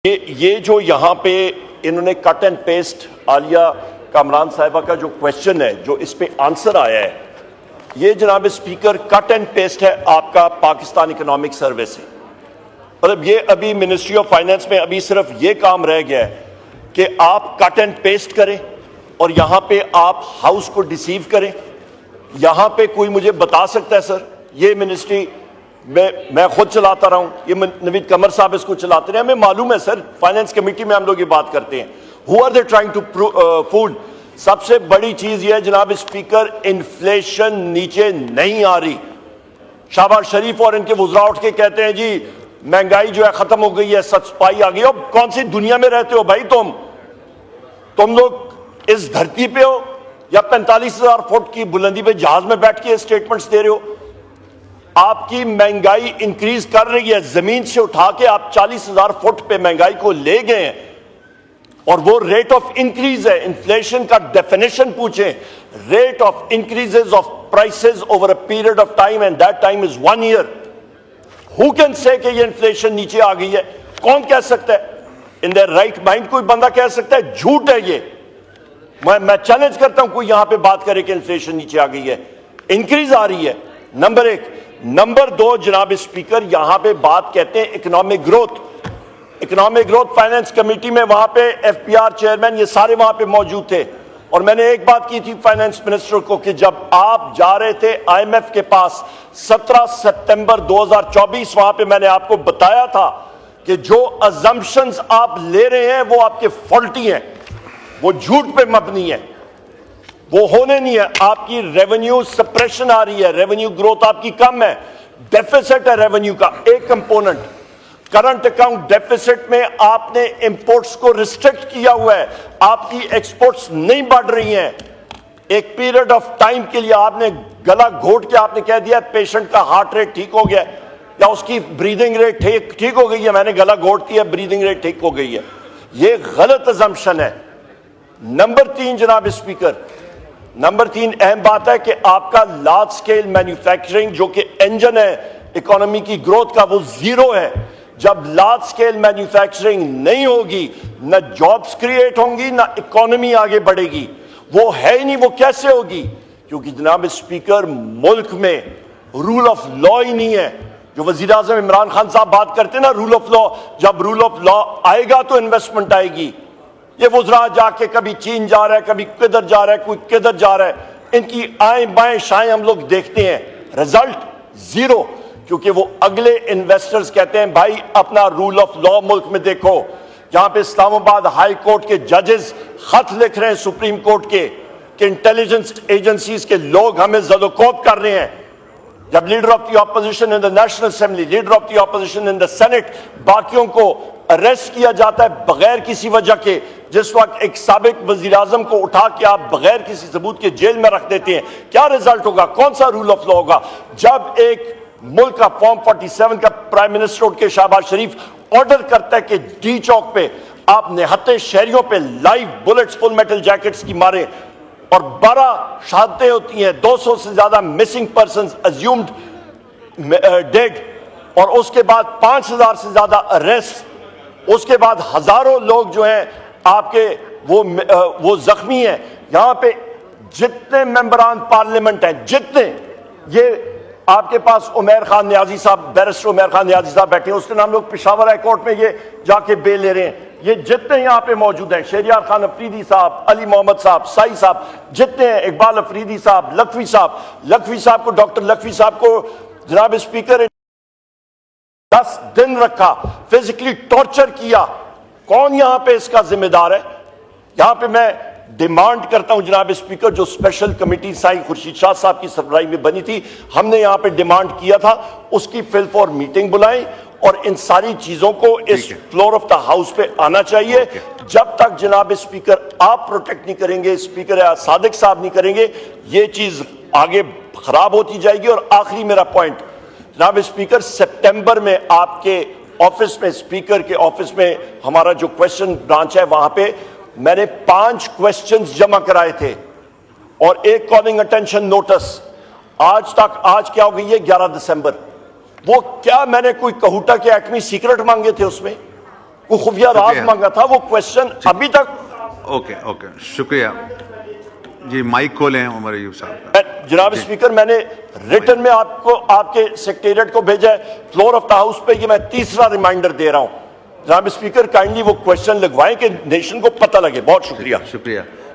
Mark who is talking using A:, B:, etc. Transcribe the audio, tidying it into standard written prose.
A: ये जो यहाँ पे इन्होंने cut and paste Alia Kamran साहिबा का जो क्वेश्चन है, जो इस पे आंसर आया है, ये जनाब स्पीकर कट एंड पेस्ट है आपका पाकिस्तान इकोनॉमिक सर्वे से। मतलब ये अभी मिनिस्ट्री ऑफ फाइनेंस में अभी सिर्फ ये काम रह गया है कि आप कट एंड पेस्ट करें और यहाँ पे आप हाउस को डिसीव करें। यहाँ पे कोई मुझे बता सकता है सर, ये मिनिस्ट्री मैं खुद चलाता रहा हूं, ये नवीद कमर साहब इसको चलाते रहे, हमें मालूम है सर, फाइनेंस कमेटी में हम लोग ये बात करते हैं। Who are they trying to food? सबसे बड़ी चीज ये है जनाब स्पीकर, इन्फ्लेशन नीचे नहीं आ रही। शहबाज शरीफ और इनके वुज़रा उठ के कहते हैं जी महंगाई जो है खत्म हो गई है, सच्चाई आ गई। अब कौन सी दुनिया में रहते हो भाई तुम लोग इस धरती पे हो या 45,000 फुट की बुलंदी पे जहाज में बैठ के स्टेटमेंट्स दे रहे हो? आपकी महंगाई इंक्रीज कर रही है, जमीन से उठा के आप 40,000 फुट पे महंगाई को ले गए हैं और वो रेट ऑफ इंक्रीज है। इन्फ्लेशन का डेफिनेशन पूछें, rate of increases of prices over a period of time and that time is 1 year. Who can say कि ये इन्फ्लेशन नीचे आ गई है? कौन कह सकता है? इन देयर राइट माइंड कोई बंदा कह सकता है? झूठ है ये। मैं चैलेंज करता हूं कोई यहां पे बात करे कि इन्फ्लेशन नीचे आ गई है, इंक्रीज आ रही है। नंबर एक। नंबर दो जनाब स्पीकर, यहां पे बात कहते हैं economic growth. Economic growth finance committee में वहां पे एफपीआर चेयरमैन ये सारे वहां पे मौजूद थे और मैंने एक बात की थी फाइनेंस मिनिस्टर को कि जब आप जा रहे थे आईएमएफ के पास 17 सितंबर 2024, वहां पे मैंने आपको बताया था कि जो अजम्पशंस आप ले रहे हैं वो आपके फॉल्टी हैं, वो झूठ पे मबनी है, वो होने नहीं है। आपकी रेवेन्यू सप्रेशन आ रही है, रेवेन्यू ग्रोथ आपकी कम है, डेफिसिट है रेवेन्यू का एक कंपोनेंट। करंट अकाउंट डेफिसिट में आपने इंपोर्ट्स को रिस्ट्रिक्ट किया हुआ है, आपकी एक्सपोर्ट्स नहीं बढ़ रही हैं। एक पीरियड ऑफ टाइम के लिए आपने गला घोट के आपने कह दिया पेशेंट का हार्ट रेट ठीक हो गया या उसकी ब्रीदिंग रेट ठीक हो गई है, मैंने गला घोट दिया ब्रीदिंग रेट ठीक हो गई है। ये गलत अजम्पशन है। नंबर 3 जनाब स्पीकर, नंबर 3 अहम बात है कि आपका लार्ज स्केल मैन्युफैक्चरिंग जो कि इंजन है इकोनॉमी की ग्रोथ का, वो जीरो है। जब लार्ज स्केल मैन्युफैक्चरिंग नहीं होगी, ना जॉब्स क्रिएट होंगी, ना इकोनॉमी आगे बढ़ेगी। वो है ही नहीं, वो कैसे होगी? क्योंकि जनाब स्पीकर मुल्क में रूल ऑफ लॉ ही नहीं है। जो वजीर आजम इमरान खान साहब बात करते हैं ना रूल ऑफ लॉ, जब रूल ऑफ लॉ आएगा तो इन्वेस्टमेंट आएगी। ये वुज़रा जाके कभी चीन जा रहा है, कभी किधर जा रहा है, कोई किधर जा रहा है, इनकी आएं बाएं शाएं हम लोग देखते हैं, रिजल्ट जीरो। क्योंकि वो अगले इन्वेस्टर्स कहते हैं भाई अपना रूल ऑफ लॉ मुल्क में देखो। जहां पे इस्लामाबाद हाई कोर्ट के जजेस खत लिख रहे हैं सुप्रीम कोर्ट के कि इंटेलिजेंस एजेंसीज के लोग हमें ज़दोकोब कर रहे हैं। जब leader of the opposition in the national assembly, leader of the opposition in the senate, बाकियों को अरेस्ट किया जाता है बगैर किसी वजह के। जिस वक्त एक साबिक वजीर आजम को उठा के आप बगैर किसी सबूत के जेल में रख देते हैं, क्या रिजल्ट होगा? कौन सा रूल ऑफ लॉ होगा? जब एक मुल्क का फॉर्म 47 का प्राइम मिनिस्टर उठ के शहबाज शरीफ ऑर्डर करता है कि डी चौक पे आप निहत्ते शहरियों पे live bullets full metal jackets की मारे और 12 शहादतें होती हैं, 200 से ज्यादा मिसिंग पर्सन अज्यूम्ड डेड, और उसके बाद 5,000 से ज्यादा अरेस्ट, उसके बाद हजारों लोग जो हैं आपके वो जख्मी हैं। यहां पे जितने मेंबरान पार्लियामेंट हैं, जितने, ये आपके पास उमर खान नियाजी साहब, बैरिस्टर उमर खान नियाजी साहब बैठे हैं, उसके नाम लोग पेशावर हाई कोर्ट में ये जाके बेल ले रहे हैं। ये जितने यहां पे मौजूद हैं, शहरियार खान अफरीदी साहब, अली मोहम्मद साहब, साई साहब, जितने हैं, इकबाल अफरीदी साहब, लखवी साहब को, डॉक्टर लखवी साहब को जनाब स्पीकर 10 दिन रखा, फिजिकली टॉर्चर किया। कौन यहां पे इसका जिम्मेदार है? यहां पे मैं डिमांड करता हूं जनाब स्पीकर, जो स्पेशल कमेटी साई खुर्शीद शाह साहब की सरबराही में बनी थी, हमने यहां पे डिमांड किया था उसकी फिल फॉर मीटिंग बुलाएं और इन सारी चीजों को इस फ्लोर ऑफ द हाउस पे आना चाहिए। जब तक जनाब स्पीकर आप प्रोटेक्ट नहीं करेंगे, स्पीकर सादिक साहब नहीं करेंगे, ये चीज आगे खराब होती जाएगी। और आखिरी मेरा पॉइंट जनाब स्पीकर, सितंबर में आपके ऑफिस में, स्पीकर के ऑफिस में हमारा जो क्वेश्चन ब्रांच है, वहां पे मैंने 5 क्वेश्चंस जमा कराए थे और एक कॉलिंग अटेंशन नोटिस। आज क्या हो गई है? 11 दिसंबर। वो क्या मैंने कोई कहूटा के एटमी सीक्रेट मांगे थे उसमें? कोई खुफिया राज
B: शुक्रिया।
A: मांगा था, वो क्वेश्चन अभी तक।
B: ओके ओके, शुक्रिया जी। माइक खोलें उमर अयूब साहब।
A: जनाब स्पीकर, मैंने रिटर्न में आपको, आपके सेक्रेटरीट को भेजा है, फ्लोर ऑफ द हाउस पे, ये मैं तीसरा रिमाइंडर दे रहा हूं। जनाब स्पीकर, काइंडली वो क्वेश्चन लगवाएं कि नेशन को पता लगे। बहुत शुक्रिया।
B: शुक्रिया।